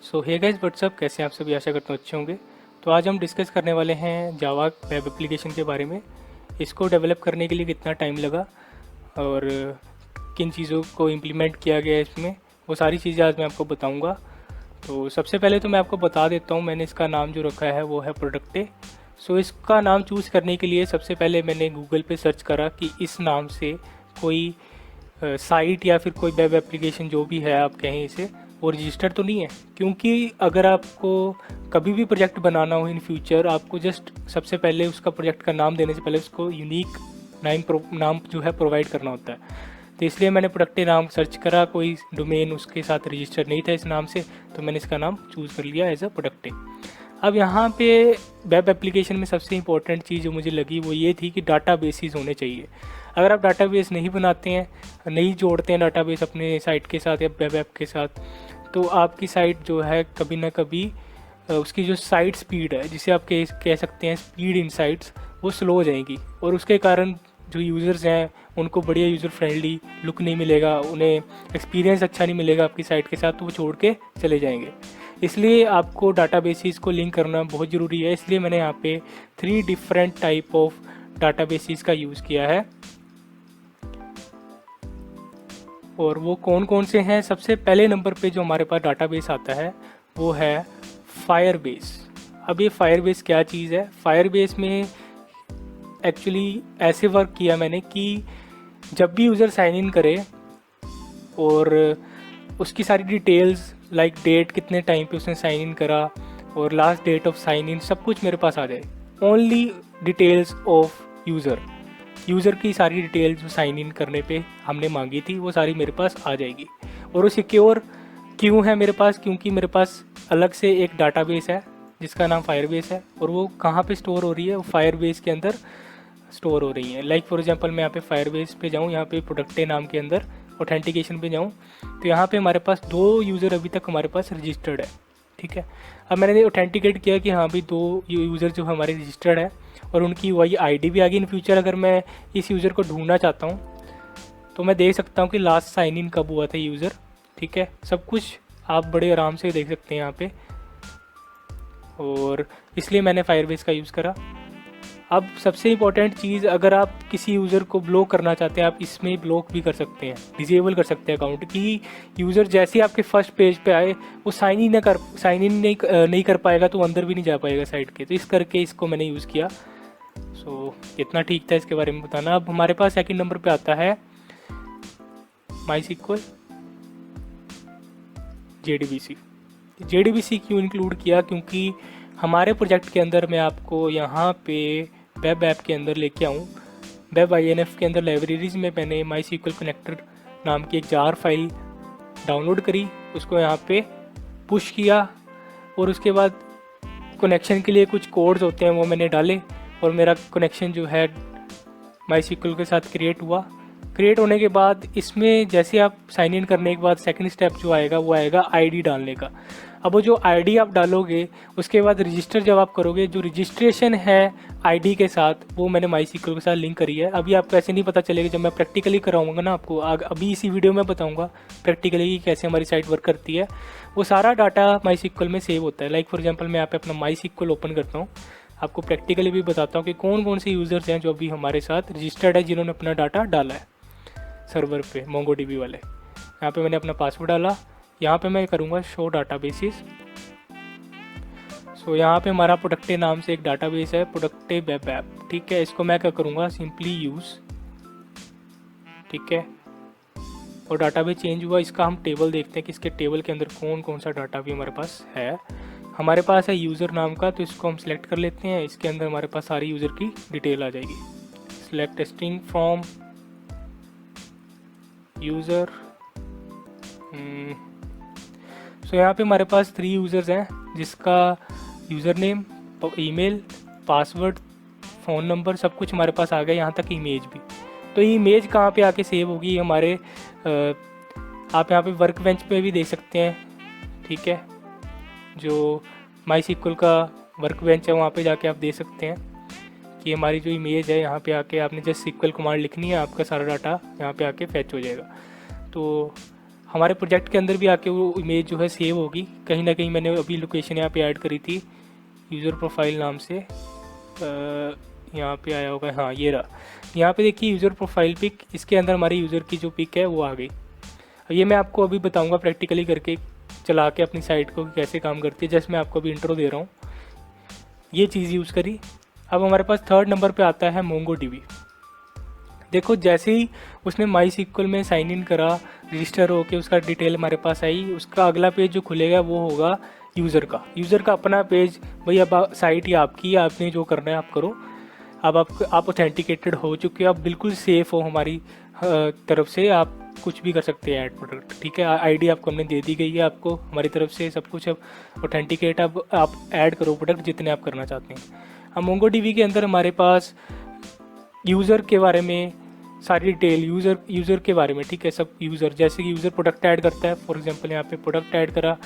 सो hey guys what's up, कैसे हैं आप सभी। आशा करता हूँ अच्छे होंगे। तो आज हम डिस्कस करने वाले हैं जावा वेब एप्लीकेशन के बारे में। इसको डेवलप करने के लिए कितना टाइम लगा और किन चीज़ों को इम्प्लीमेंट किया गया है इसमें, वो सारी चीज़ें आज मैं आपको बताऊंगा। तो सबसे पहले तो मैं आपको बता देता हूँ, मैंने इसका नाम जो रखा है वो है प्रोडक्टे। सो इसका नाम चूज़ करने के लिए सबसे पहले मैंने गूगल पे सर्च करा कि इस नाम से कोई साइट या फिर कोई वेब एप्लीकेशन जो भी है आप कहें इसे, वो रजिस्टर तो नहीं है। क्योंकि अगर आपको कभी भी प्रोजेक्ट बनाना हो इन फ्यूचर, आपको जस्ट सबसे पहले उसका प्रोजेक्ट का नाम देने से पहले उसको यूनिक नाम जो है प्रोवाइड करना होता है। तो इसलिए मैंने प्रोडक्टे नाम सर्च करा, कोई डोमेन उसके साथ रजिस्टर नहीं था इस नाम से, तो मैंने इसका नाम चूज़ कर लिया एज अ प्रोडक्टे। अब यहाँ पे वेब एप्लीकेशन में सबसे इंपॉर्टेंट चीज़ जो मुझे लगी वो ये थी कि डाटा बेसिस होने चाहिए। अगर आप डाटाबेस नहीं बनाते हैं, नहीं जोड़ते हैं डाटाबेस अपने साइट के साथ या वेब ऐप के साथ, तो आपकी साइट जो है कभी ना कभी उसकी जो साइट स्पीड है, जिसे आप कह सकते हैं स्पीड इन साइट्स, वो स्लो हो जाएंगी। और उसके कारण जो यूज़र्स हैं उनको बढ़िया यूज़र फ्रेंडली लुक नहीं मिलेगा, उन्हें एक्सपीरियंस अच्छा नहीं मिलेगा आपकी साइट के साथ, तो वो छोड़ के चले जाएंगे। इसलिए आपको डाटाबेसिस को लिंक करना बहुत ज़रूरी है। इसलिए मैंने यहाँ पे 3 डिफरेंट टाइप ऑफ डाटाबेसिस का यूज़ किया है। और वो कौन कौन से हैं, सबसे पहले नंबर पे जो हमारे पास डाटाबेस आता है वो है फायरबेस। अब ये फायरबेस क्या चीज़ है? फायरबेस में एक्चुअली ऐसे वर्क किया मैंने कि जब भी यूज़र साइन इन करे और उसकी सारी डिटेल्स लाइक डेट, कितने टाइम पे उसने साइन इन करा और last date of sign in, सब कुछ मेरे पास आ जाए। ओनली डिटेल्स ऑफ यूज़र की सारी डिटेल्स जो साइन इन करने पे हमने मांगी थी वो सारी मेरे पास आ जाएगी। और वो सिक्योर क्यों है मेरे पास? क्योंकि मेरे पास अलग से एक डाटाबेस है जिसका नाम फायरबेस है। और वो कहाँ पे स्टोर हो रही है? वो फायरबेस के अंदर स्टोर हो रही है। लाइक फॉर एग्जांपल मैं यहाँ पे फायरबेस पे जाऊँ, यहाँ पे प्रोडक्टे नाम के अंदर ऑथेंटिकेशन पे जाऊँ, तो यहाँ पे हमारे पास 2 यूज़र अभी तक हमारे पास रजिस्टर्ड है। ठीक है, अब मैंने ऑथेंटिकेट किया कि हाँ भी 2 यूज़र जो हमारे रजिस्टर्ड है और उनकी वही आईडी भी आ गई। इन फ्यूचर अगर मैं इस यूज़र को ढूंढना चाहता हूँ तो मैं देख सकता हूँ कि लास्ट साइन इन कब हुआ था यूज़र। ठीक है, सब कुछ आप बड़े आराम से देख सकते हैं यहाँ पे, और इसलिए मैंने फायरबेस का यूज़ करा। अब सबसे इम्पॉर्टेंट चीज़, अगर आप किसी यूज़र को ब्लॉक करना चाहते हैं, आप इसमें ब्लॉक भी कर सकते हैं, डिसेबल कर सकते हैं अकाउंट कि यूज़र जैसे ही आपके फर्स्ट पेज पे आए वो साइन इन नहीं कर पाएगा, तो अंदर भी नहीं जा पाएगा साइट के। तो इस करके इसको मैंने यूज़ किया। सो इतना ठीक था इसके बारे में बताना। अब हमारे पास सेकंड नंबर पे आता है MySQL JDBC। JDBC क्यों इंक्लूड किया? क्योंकि हमारे प्रोजेक्ट के अंदर मैं आपको यहाँ पे वेब ऐप के अंदर लेके आऊँ। वेब INF के अंदर लाइब्रेरीज में मैंने MySQL कनेक्टर नाम की एक जार फाइल डाउनलोड करी, उसको यहाँ पे पुश किया और उसके बाद कनेक्शन के लिए कुछ कोड्स होते हैं वो मैंने डाले और मेरा कनेक्शन जो है MySQL के साथ क्रिएट हुआ। क्रिएट होने के बाद इसमें जैसे आप साइन इन करने के बाद सेकंड स्टेप जो आएगा वो आएगा आईडी डालने का। अब वो जो आईडी आप डालोगे उसके बाद रजिस्टर जब आप करोगे, जो रजिस्ट्रेशन है आईडी के साथ, वो मैंने MySQL के साथ लिंक करी है। अभी आपको ऐसे नहीं पता चलेगा, जब मैं प्रैक्टिकली कराऊंगा ना आपको, अभी इसी वीडियो में बताऊंगा प्रैक्टिकली कि कैसे हमारी साइट वर्क करती है। वो सारा डाटा MySQL में सेव होता है। लाइक फॉर एग्जाम्पल मैं यहाँ पे अपना MySQL ओपन करता हूँ, आपको प्रैक्टिकली भी बताता हूँ कि कौन कौन से यूज़र्स हैं जो अभी हमारे साथ रजिस्टर्ड है, जिन्होंने अपना डाटा डाला है सर्वर पे MongoDB वाले। यहाँ पे मैंने अपना पासवर्ड डाला, यहाँ पे मैं करूँगा शो डाटाबेसिस। सो यहाँ पे हमारा प्रोडक्टे नाम से एक डाटाबेस है, प्रोडक्टे वेब ऐप। ठीक है, इसको मैं क्या करूँगा, सिंपली यूज़। ठीक है, और डाटाबेस चेंज हुआ। इसका हम टेबल देखते हैं कि इसके टेबल के अंदर कौन कौन सा डाटा भी हमारे पास है। हमारे पास है यूज़र नाम का, तो इसको हम सिलेक्ट कर लेते हैं। इसके अंदर हमारे पास सारी यूज़र की डिटेल आ जाएगी। Select string from user. So यहाँ पे हमारे पास 3 यूज़र्स हैं, जिसका user name, email, password, phone number, सब कुछ हमारे पास आ गया, यहाँ तक इमेज भी। तो ये इमेज कहाँ पे आके सेव होगी हमारे, आप यहाँ पे वर्क बेंच पे भी देख सकते हैं। ठीक है, जो MySQL का वर्क बेंच है वहाँ पे जाके आप देख सकते हैं कि हमारी जो इमेज है, यहाँ पे आके आपने जस्ट SQL कमांड लिखनी है, आपका सारा डाटा यहाँ पे आके फैच हो जाएगा। तो हमारे प्रोजेक्ट के अंदर भी आके वो इमेज जो है सेव होगी। कहीं ना कहीं मैंने अभी लोकेशन यहाँ पे ऐड करी थी यूज़र प्रोफाइल नाम से, यहाँ पे आया होगा, हाँ ये रहा। यहाँ पे देखिए यूज़र प्रोफाइल पिक, इसके अंदर हमारी यूज़र की जो पिक है वो आ गई। ये मैं आपको अभी बताऊँगा प्रैक्टिकली करके चला के अपनी साइट को कैसे काम करती है। जस्ट मैं आपको अभी इंट्रो दे रहा हूँ, ये चीज़ यूज़ करी। अब हमारे पास थर्ड नंबर पे आता है MongoDB। देखो जैसे ही उसने माई सिक्वल में साइन इन करा, रजिस्टर होके उसका डिटेल हमारे पास आई, उसका अगला पेज जो खुलेगा वो होगा यूज़र का अपना पेज। भाई अब साइट ही आपकी, आपने जो करना है आप करो। अब आप ऑथेंटिकेटेड हो चुके हो, आप बिल्कुल सेफ़ हो हमारी तरफ से, आप कुछ भी कर सकते हैं ऐड प्रोडक्ट, ठीक है। आईडी आपको हमने दे दी गई है, आपको हमारी तरफ से सब कुछ अब ऑथेंटिकेट, अब आप ऐड करो प्रोडक्ट जितने आप करना चाहते हैं। अब MongoDB के अंदर हमारे पास यूज़र के बारे में सारी डिटेल, यूज़र के बारे में, ठीक है, सब यूज़र, जैसे कि यूज़र प्रोडक्ट ऐड करता है, फॉर एग्जांपल यहाँ पे प्रोडक्ट ऐड करा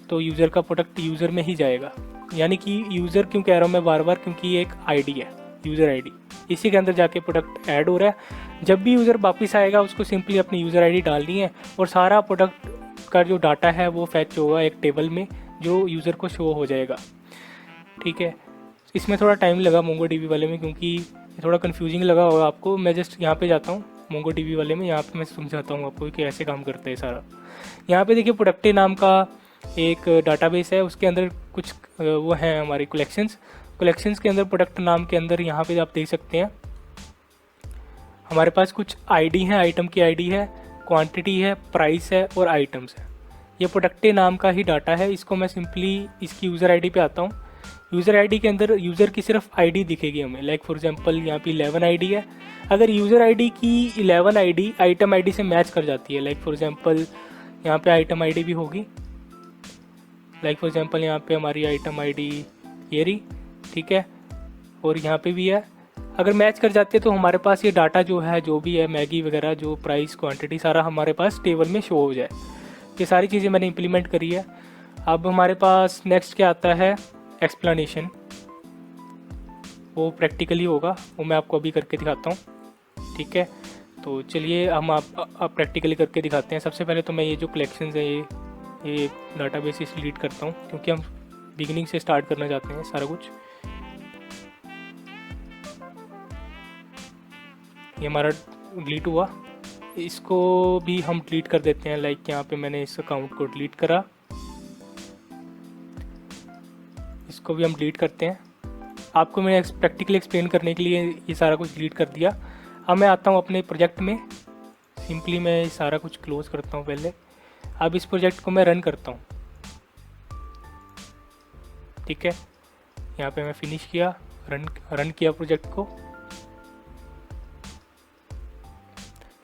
तो यूज़र का प्रोडक्ट यूज़र में ही जाएगा। यानी कि यूज़र क्यों कह रहा हूँ मैं बार बार, क्योंकि ये एक आईडी है, यूज़र आईडी, इसी के अंदर जाके प्रोडक्ट ऐड हो रहा है। जब भी यूज़र वापस आएगा उसको सिंपली अपनी यूज़र आईडी डालनी है और सारा प्रोडक्ट का जो डाटा है वो फैच होगा एक टेबल में जो यूज़र को शो हो जाएगा, ठीक है। इसमें थोड़ा टाइम लगा MongoDB वाले में, क्योंकि थोड़ा कन्फ्यूजिंग लगा होगा आपको। मैं जस्ट यहाँ पे जाता हूँ MongoDB वाले में, यहाँ पे मैं समझाता हूँ आपको कि ऐसे काम करता है सारा। यहाँ पे देखिए प्रोडक्टे नाम का एक डाटाबेस है, उसके अंदर कुछ वो हैं हमारी कलेक्शंस के अंदर प्रोडक्ट नाम के अंदर यहाँ पे आप देख सकते हैं हमारे पास कुछ आईडी हैं, आइटम की आईडी है, क्वांटिटी है, प्राइस है और आइटम्स है। ये प्रोडक्टे नाम का ही डाटा है। इसको मैं सिंपली इसकी यूज़र आईडी पे आता हूँ। यूज़र आईडी के अंदर यूज़र की सिर्फ आईडी दिखेगी हमें, लाइक फॉर एग्जांपल यहाँ पे 11 आईडी है। अगर यूज़र आईडी की 11 आईडी आइटम आईडी से मैच कर जाती है, लाइक फॉर एग्जांपल यहाँ पे आइटम आईडी भी होगी, लाइक फॉर एग्जांपल यहाँ पे हमारी आइटम आईडी ये रही, ठीक है, और यहाँ पे भी है। अगर मैच कर जाते हैं तो हमारे पास ये डाटा जो है, जो भी है मैगी वगैरह, जो प्राइस क्वांटिटी सारा हमारे पास टेबल में शो हो जाए। ये सारी चीज़ें मैंने इम्प्लीमेंट करी है। अब हमारे पास नेक्स्ट क्या आता है, एक्सप्लेनेशन। वो प्रैक्टिकली होगा, वो मैं आपको अभी करके दिखाता हूँ, ठीक है। तो चलिए हम आप प्रैक्टिकली करके दिखाते हैं। सबसे पहले तो मैं ये जो कलेक्शंस है ये डाटाबेस डिलीट करता हूँ, क्योंकि हम बिगिनिंग से स्टार्ट करना चाहते हैं सारा कुछ। ये हमारा डिलीट हुआ, इसको भी हम डिलीट कर देते हैं। लाइक यहाँ पे मैंने इस अकाउंट को डिलीट करा, इसको भी हम डिलीट करते हैं। आपको मैंने प्रैक्टिकली एक्सप्लेन करने के लिए ये सारा कुछ डिलीट कर दिया। अब मैं आता हूँ अपने प्रोजेक्ट में, सिंपली मैं ये सारा कुछ क्लोज करता हूँ पहले। अब इस प्रोजेक्ट को मैं रन करता हूँ, ठीक है। यहाँ पे मैं फिनिश किया, रन किया प्रोजेक्ट को,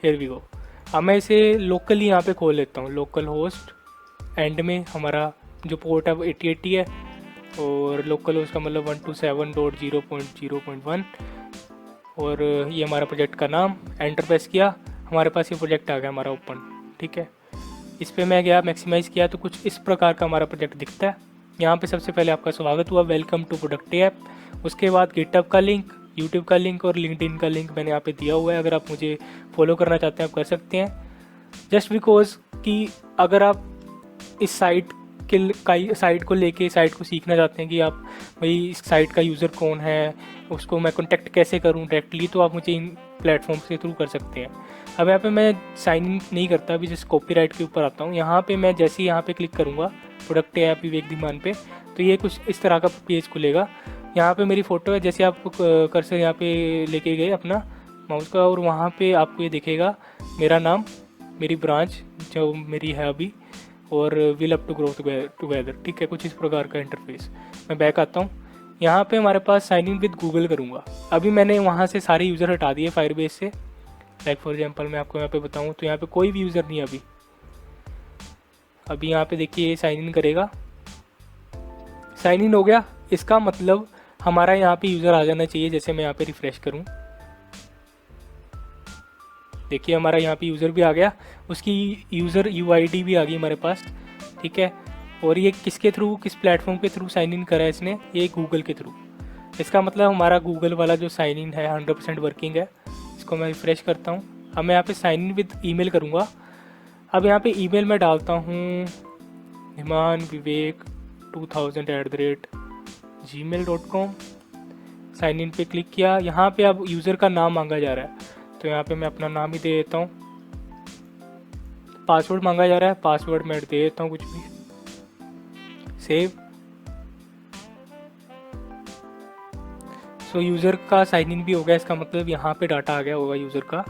हियर वी गो। अब मैं इसे लोकली यहाँ पे खोल लेता हूँ, लोकल होस्ट, एंड में हमारा जो पोर्ट है वो 8080 है और लोकल होस्ट का मतलब 127.0.0.1 और ये हमारा प्रोजेक्ट का नाम। एंटर प्रेस किया, हमारे पास ये प्रोजेक्ट आ गया हमारा ओपन, ठीक है। इस पर मैं गया, मैक्सिमाइज़ किया तो कुछ इस प्रकार का हमारा प्रोजेक्ट दिखता है। यहाँ पे सबसे पहले आपका स्वागत हुआ, वेलकम टू प्रोडक्ट ऐप। उसके बाद गिटहब का लिंक, यूट्यूब का लिंक और लिंक्डइन का लिंक मैंने यहाँ पे दिया हुआ है। अगर आप मुझे फॉलो करना चाहते हैं आप कर सकते हैं, जस्ट बिकॉज कि अगर आप इस साइट को लेके साइट को सीखना चाहते हैं कि आप भाई इस साइट का यूज़र कौन है, उसको मैं कॉन्टैक्ट कैसे करूँ डायरेक्टली, तो आप मुझे इन प्लेटफॉर्म के थ्रू कर सकते हैं। अब यहाँ पे मैं साइन इन नहीं करता, अभी जस्ट कॉपीराइट के ऊपर आता हूँ। यहाँ पे मैं जैसे ही यहाँ पे क्लिक करूँगा प्रोडक्ट ऐप विवेक धीमान पे, तो ये कुछ इस तरह का पेज खुलेगा। यहाँ पे मेरी फ़ोटो है, जैसे आप कर्सर यहाँ पे लेके गए अपना माउस का और वहाँ पे आपको ये दिखेगा मेरा नाम, मेरी ब्रांच जो मेरी है अभी, और will up to grow together, ठीक है, कुछ इस प्रकार का इंटरफेस। मैं बैक आता हूँ, यहाँ पे हमारे पास साइन इन विद गूगल करूँगा। अभी मैंने वहाँ से सारे यूज़र हटा दिए फायरबेस से। लाइक फॉर एग्जांपल मैं आपको यहाँ पे बताऊँ तो यहाँ पे कोई भी यूज़र नहीं है अभी यहाँ पे देखिए ये साइन इन करेगा, साइन इन हो गया। इसका मतलब हमारा यहाँ पे यूज़र आ जाना चाहिए। जैसे मैं यहाँ पे रिफ़्रेश करूँ, देखिए हमारा यहाँ पे यूज़र भी आ गया, उसकी यूज़र यूआईडी भी आ गई हमारे पास, ठीक है। और ये किसके थ्रू, किस प्लेटफॉर्म के थ्रू साइन इन करा है इसने, ये गूगल के थ्रू। इसका मतलब हमारा गूगल वाला जो साइन इन है 100% वर्किंग है। इसको मैं रिफ़्रेश करता हूँ। अब मैं यहाँ पे साइन इन विद ईमेल करूँगा। अब यहाँ पे ईमेल मैं डालता हूँ himanvivek2000@gmail.com। साइन इन पे क्लिक किया। यहाँ पे अब यूज़र का नाम मांगा जा रहा है, तो यहाँ पे मैं अपना नाम ही दे देता हूँ। पासवर्ड मांगा जा रहा है, पासवर्ड मैं दे देता हूँ कुछ भी। सेव। सो यूज़र का साइन इन भी हो गया, इसका मतलब यहाँ पे डाटा आ गया होगा यूज़र का।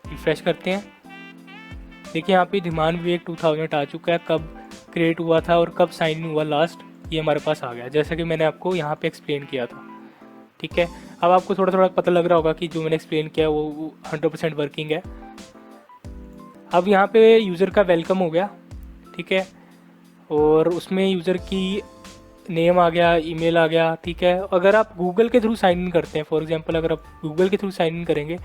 रिफ्रेश करते हैं, देखिए यहाँ पे धीमान विवेक 2000 आ चुका है, कब क्रिएट हुआ था और कब साइन इन हुआ लास्ट, ये हमारे पास आ गया, जैसा कि मैंने आपको यहाँ पे एक्सप्लेन किया था। ठीक है, अब आपको थोड़ा थोड़ा पता लग रहा होगा कि जो मैंने एक्सप्लेन किया वो 100% वर्किंग है। अब यहाँ पे यूज़र का वेलकम हो गया। ठीक है, और उसमें यूज़र की नेम आ गया, ईमेल आ गया। ठीक है, अगर आप गूगल के थ्रू साइन इन करते हैं, फॉर एग्जांपल अगर आप गूगल के थ्रू साइन इन करेंगे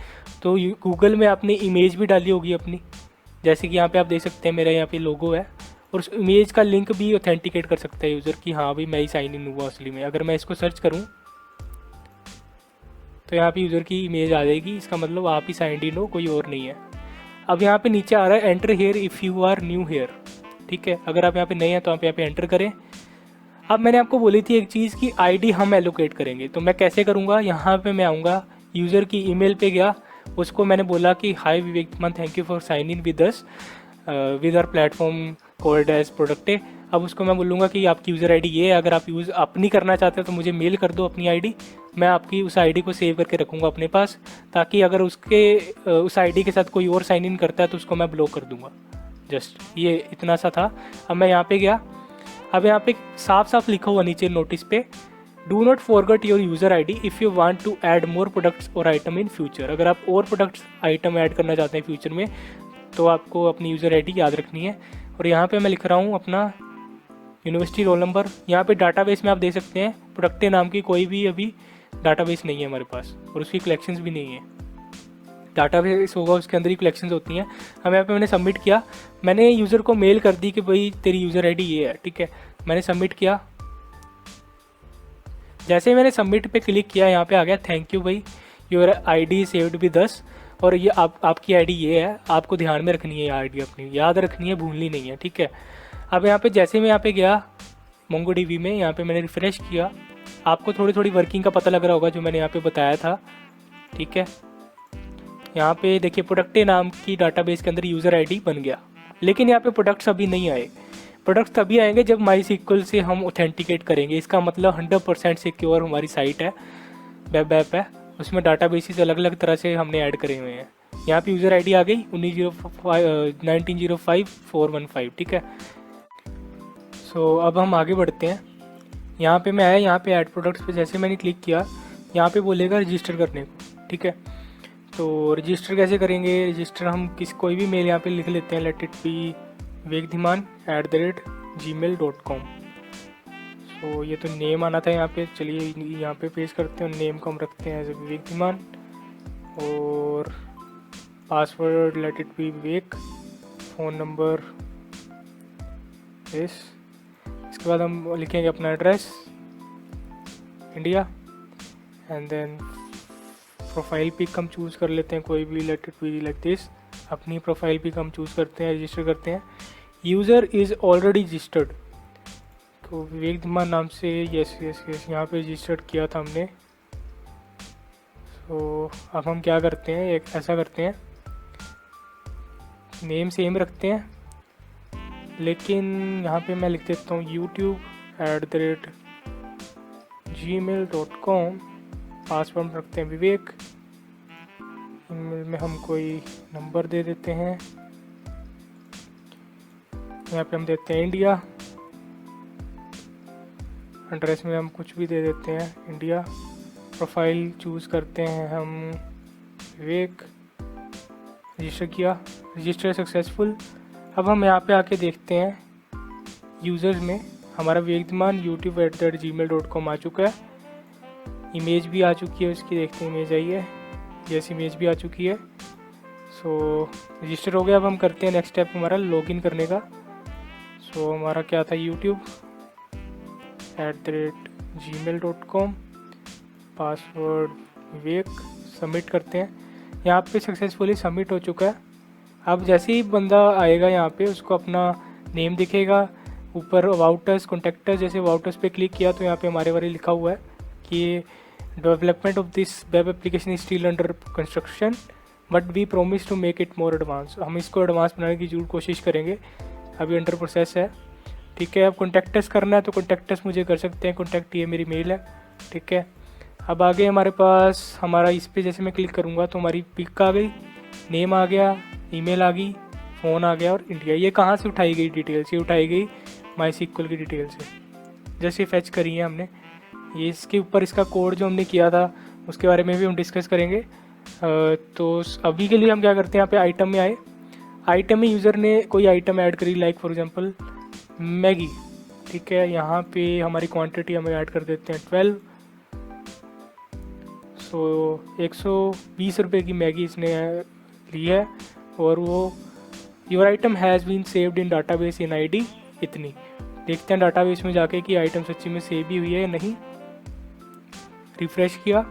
तो गूगल में आपने इमेज भी डाली होगी अपनी, जैसे कि यहाँ पे आप देख सकते हैं मेरा यहाँ पे लोगो है, और उस इमेज का लिंक भी ऑथेंटिकेट कर सकता है यूज़र कि हाँ भाई मैं ही साइन इन हुआ असली में। अगर मैं इसको सर्च करूँ तो यहाँ पे यूज़र की इमेज आ जाएगी, इसका मतलब आप ही साइन इन हो, कोई और नहीं है। अब यहाँ पे नीचे आ रहा है enter here if you are new here. ठीक है, अगर आप यहाँ पे नए हैं तो आप यहाँ पे एंटर करें। अब मैंने आपको बोली थी एक चीज़ कि आईडी हम एलोकेट करेंगे, तो मैं कैसे करूँगा, यहाँ पे मैं आऊँगा, यूज़र की ईमेल पे गया, उसको मैंने बोला कि hi Vivek Dhiman, thank you for sign in with us with our platform called as product. अब उसको मैं बोलूँगा कि आपकी यूज़र आईडी ये है, अगर आप यूज़ अपनी करना चाहते हो तो मुझे मेल कर दो अपनी आईडी, मैं आपकी उस आईडी को सेव करके रखूँगा अपने पास, ताकि अगर उस आईडी के साथ कोई और साइन इन करता है तो उसको मैं ब्लॉक कर दूँगा। जस्ट ये इतना सा था। अब मैं यहाँ पे गया, अब यहाँ पे साफ साफ लिखा हुआ नीचे नोटिस पे, do not forget your user ID if you want to add more products और आइटम इन फ्यूचर। अगर आप और प्रोडक्ट्स आइटम ऐड करना चाहते हैं फ्यूचर में तो आपको अपनी यूज़र आईडी याद रखनी है। और यहाँ पे मैं लिख रहा हूँ अपना यूनिवर्सिटी रोल नंबर। यहाँ पे डाटाबेस में आप देख सकते हैं प्रोडक्टे नाम की कोई भी अभी डाटाबेस नहीं है हमारे पास, और उसकी कलेक्शंस भी नहीं है। डाटाबेस होगा उसके अंदर ही कलेक्शंस होती हैं। अब यहाँ पे मैंने सबमिट किया, मैंने यूज़र को मेल कर दी कि भाई तेरी यूज़र आईडी ये है। ठीक है, मैंने सबमिट किया। जैसे ही मैंने सबमिट पे क्लिक किया, यहाँ पे आ गया थैंक यू भाई, your ID saved with us, और ये आपकी आईडी ये है, आपको ध्यान में रखनी है, आईडी अपनी याद रखनी है, भूलनी नहीं है। ठीक है, अब यहाँ पे जैसे मैं यहाँ पे गया मोंगोडीबी में, यहाँ पे मैंने रिफ्रेश किया, आपको थोड़ी थोड़ी वर्किंग का पता लग रहा होगा जो मैंने यहाँ पे बताया था। ठीक है, यहाँ पे देखिए प्रोडक्टे नाम की डाटाबेस के अंदर यूज़र आईडी बन गया, लेकिन यहाँ पे प्रोडक्ट्स अभी नहीं आए। प्रोडक्ट्स तभी आएंगे जब MySQL से हम ऑथेंटिकेट करेंगे। इसका मतलब 100% सिक्योर हमारी साइट है, वेब ऐप है, उसमें डाटाबेसेस अलग अलग तरह से हमने ऐड करे हुए हैं। यहाँ पे यूज़र आईडी आ गई 1905 ठीक है। सो अब हम आगे बढ़ते हैं। यहाँ पे मैं आया, यहाँ पे ऐड प्रोडक्ट्स पे जैसे मैंने क्लिक किया, यहाँ पे बोलेगा रजिस्टर करने को। ठीक है, तो रजिस्टर कैसे करेंगे, रजिस्टर हम कोई भी मेल यहाँ पे लिख लेते हैं, लेट इट बी vivekthiman@gmail.com। सो ये तो नेम आना था यहाँ पे, चलिए यहाँ पे पेस्ट करते हैं, नेम को हम रखते हैं एज विवेक धीमान, और password let it be Vivek, phone number इसके बाद हम लिखेंगे अपना address India, and then profile pic हम चूज़ कर लेते हैं कोई भी, let it be like this. अपनी प्रोफाइल पिक हम चूज़ करते हैं, रजिस्टर करते हैं। यूज़र इज़ ऑलरेडी रजिस्टर्ड, तो विवेक धीमान नाम से यस यहाँ पे रजिस्टर्ड किया था हमने। तो अब हम क्या करते हैं, एक ऐसा करते हैं, नेम सेम रखते हैं, लेकिन यहाँ पे मैं लिख देता हूँ youtube@gmail.com। पासवर्ड रखते हैं विवेक, ईमेल में हम कोई नंबर दे देते हैं, यहाँ पे हम देते हैं इंडिया, एड्रेस में हम कुछ भी दे देते हैं इंडिया, प्रोफाइल चूज़ करते हैं हम विवेक, रजिस्टर किया, रजिस्टर सक्सेसफुल। अब हम यहाँ पे आके देखते हैं यूज़र्स में हमारा विवेक धीमान youtube@gmail.com आ चुका है, इमेज भी आ चुकी है उसकी, देखते हैं इमेज आई है, यस इमेज भी आ चुकी है। सो रजिस्टर हो गया। अब हम करते हैं नेक्स्ट स्टेप हमारा लॉगिन करने का। सो हमारा क्या था, youtube@gmail.com, पासवर्ड विवेक, सबमिट करते हैं। यहाँ पे सक्सेसफुली सबमिट हो चुका है। अब जैसे ही बंदा आएगा यहाँ पे उसको अपना नेम दिखेगा, ऊपर अबाउट अस, कॉन्टैक्ट अस, जैसे अबाउट अस पे क्लिक किया तो यहाँ पे हमारे बारे लिखा हुआ है कि development of this web application is still under construction but we promise to make it more advance. हम इसको एडवांस बनाने की जरूर कोशिश करेंगे, अभी अंडर प्रोसेस है। ठीक है, अब कॉन्टैक्ट अस करना है तो कॉन्टैक्ट अस मुझे कर सकते हैं, कॉन्टैक्ट ये मेरी मेल है। ठीक है, अब आगे हमारे पास हमारा इस पे जैसे मैं क्लिक करूँगा तो हमारी पिक आ गई, नेम आ गया, ईमेल आ गई, फ़ोन आ गया और इंडिया। ये कहाँ से उठाई गई डिटेल्स? ये उठाई गई MySQL की डिटेल से, जैसे फैच करी है हमने। ये इसके ऊपर इसका कोड जो हमने किया था उसके बारे में भी हम डिस्कस करेंगे। तो अभी के लिए हम क्या करते हैं, यहाँ पे आइटम में आए, आइटम में यूज़र ने कोई आइटम ऐड करी, लाइक फॉर एग्जांपल मैगी। ठीक है, यहाँ पे हमारी क्वांटिटी हमें ऐड कर देते हैं 12। सो 120 रुपये की मैगी इसने ली है और वो your item has been saved in database in ID इतनी। देखते हैं डाटाबेस में जाके कि आइटम सच्ची में सेव भी हुई है या नहीं। रिफ्रेश किया,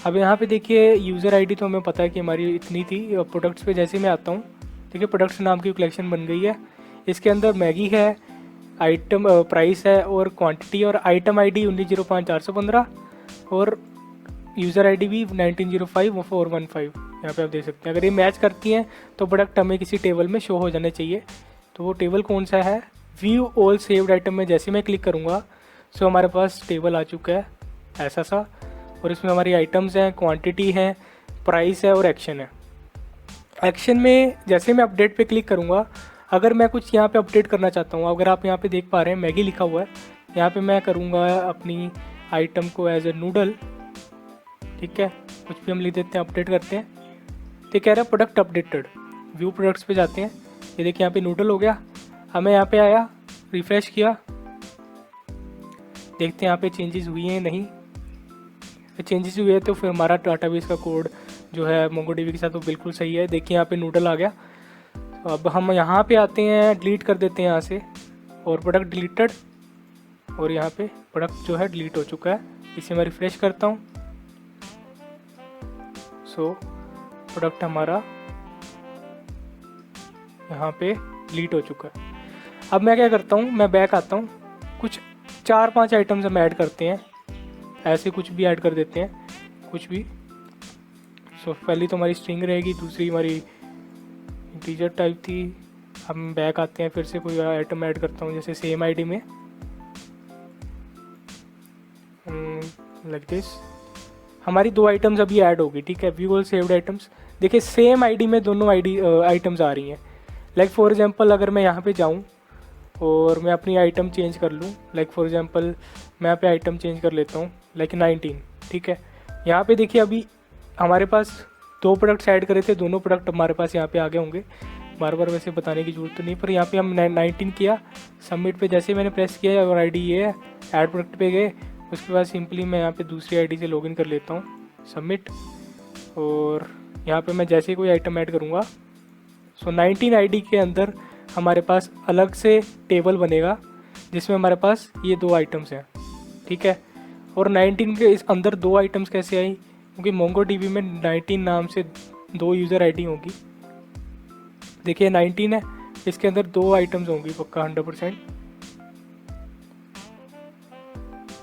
अब यहाँ पे देखिए यूज़र ID तो हमें पता है कि हमारी इतनी थी। और प्रोडक्ट्स पे जैसे मैं आता हूँ, देखिए प्रोडक्ट्स नाम की कलेक्शन बन गई है, इसके अंदर मैगी है, आइटम प्राइस है और क्वांटिटी, और आइटम ID 1905-415 और यूज़र ID भी 1905-415। यहाँ पे आप देख सकते हैं, अगर ये मैच करती हैं तो प्रोडक्ट हमें किसी टेबल में शो हो जाने चाहिए। तो वो टेबल कौन सा है? व्यू ऑल सेव्ड आइटम में जैसे मैं क्लिक करूँगा सो हमारे पास टेबल आ चुका है ऐसा सा, और इसमें हमारी आइटम्स हैं, क्वांटिटी है, प्राइस है और एक्शन है। एक्शन में जैसे मैं अपडेट पे क्लिक करूँगा, अगर मैं कुछ यहाँ पे अपडेट करना चाहता हूँ, अगर आप यहाँ पे देख पा रहे हैं मैगी लिखा हुआ है, यहाँ पे मैं करूँगा अपनी आइटम को एज ए नूडल। ठीक है, कुछ भी हम लिख देते हैं, अपडेट करते हैं, तो कह रहा है प्रोडक्ट अपडेटेड। व्यू प्रोडक्ट्स पे जाते हैं, ये देखिए यहाँ पे नूडल हो गया। अब मैं यहाँ पे आया, रिफ्रेश किया, देखते हैं यहाँ पे चेंजेस हुई हैं नहीं। चेंजेस हुए तो फिर हमारा डाटाबेस का कोड जो है MongoDB के साथ वो बिल्कुल सही है। देखिए यहाँ पे नूडल आ गया। तो अब हम यहाँ पे आते हैं, डिलीट कर देते हैं यहाँ से, और प्रोडक्ट डिलीटेड, और यहाँ पे प्रोडक्ट जो है डिलीट हो चुका है। इसे मैं रिफ्रेश करता हूँ, सो प्रोडक्ट हमारा यहाँ पे डिलीट हो चुका है। अब मैं क्या करता हूँ, मैं बैक आता हूँ, कुछ 4-5 आइटम्स हम ऐड करते हैं, ऐसे कुछ भी ऐड कर देते हैं, कुछ भी। सो पहली तो हमारी स्ट्रिंग रहेगी, दूसरी हमारी इंटीजर टाइप थी। हम बैक आते हैं, फिर से कोई आइटम ऐड करता हूँ, जैसे सेम ID में लाइक दिस। हमारी 2 आइटम्स अभी ऐड होगी। ठीक है, व्यू ऑल सेव्ड आइटम्स, देखिए सेम ID में दोनों आइटम्स आ रही हैं। लाइक फॉर एग्जांपल अगर मैं यहाँ पे जाऊँ और मैं अपनी आइटम चेंज कर लूँ, लाइक फॉर एग्जांपल मैं यहाँ पे आइटम चेंज कर लेता हूँ, लाइक 19। ठीक है, यहाँ पे देखिए अभी हमारे पास 2 प्रोडक्ट्स ऐड करे थे, दोनों प्रोडक्ट हमारे पास यहाँ पे आगे होंगे। बार बार वैसे बताने की जरूरत तो नहीं, पर यहाँ पे हम 19 किया, सबमिट पे जैसे मैंने प्रेस किया और ID ये है, ऐड प्रोडक्ट पे गए, उसके बाद सिंपली मैं यहाँ पे दूसरी ID से लॉगिन कर लेता हूँ, सबमिट। और यहाँ पे मैं जैसे कोई आइटम ऐड करूँगा, सो 19 ID के अंदर हमारे पास अलग से टेबल बनेगा जिसमें हमारे पास ये 2 आइटम्स हैं। ठीक है, और 19 के इस अंदर 2 आइटम्स कैसे आई? क्योंकि MongoDB में 19 नाम से 2 यूज़र ID होंगी। देखिए 19 है, इसके अंदर 2 आइटम्स होंगी पक्का 100%।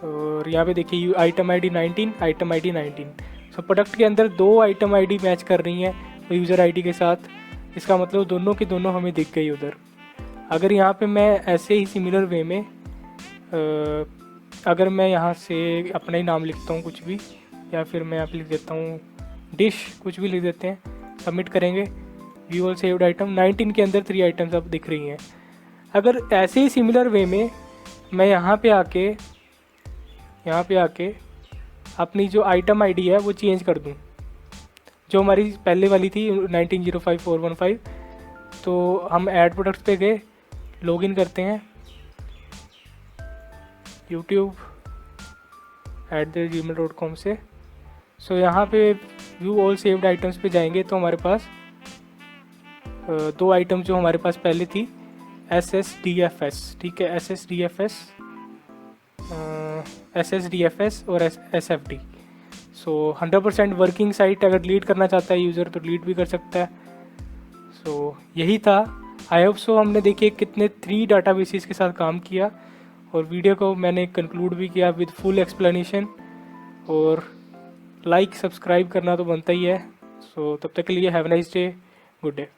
और यहाँ पे देखिए item ID 19, item ID 19। So product के अंदर 2 आइटम ID मैच कर रही हैं तो यूज़र ID के साथ, इसका मतलब दोनों की दोनों हमें दिख गई उधर। अगर यहाँ पे मैं ऐसे ही सिमिलर वे में अगर मैं यहाँ से अपना ही नाम लिखता हूँ कुछ भी, या फिर मैं यहाँ पे लिख देता हूँ डिश, कुछ भी लिख देते हैं, सबमिट करेंगे, व्यू ऑल सेव्ड आइटम 19 के अंदर 3 आइटम्स अब दिख रही हैं। अगर ऐसे ही सिमिलर वे में मैं यहाँ पे आके अपनी जो आइटम ID है वो चेंज कर दूँ, जो हमारी पहले वाली थी 1905-415, तो हम ऐड प्रोडक्ट्स पे गए, लॉगिन करते हैं youtube@gmail.com से। सो यहाँ पे व्यू ऑल सेव्ड आइटम्स पे जाएंगे तो हमारे पास 2 आइटम जो हमारे पास पहले थी SSDFS। ठीक है, SSDFS और SFD। सो 100% वर्किंग साइट अगर डिलीट करना चाहता है यूज़र तो डिलीट भी कर सकता है। सो यही था। आई होप सो हमने देखिए कितने 3 डाटाबेसेस के साथ काम किया और वीडियो को मैंने कंक्लूड भी किया विद फुल एक्सप्लेनेशन। और लाइक सब्सक्राइब करना तो बनता ही है। सो तब तक के लिए have a nice day, good day.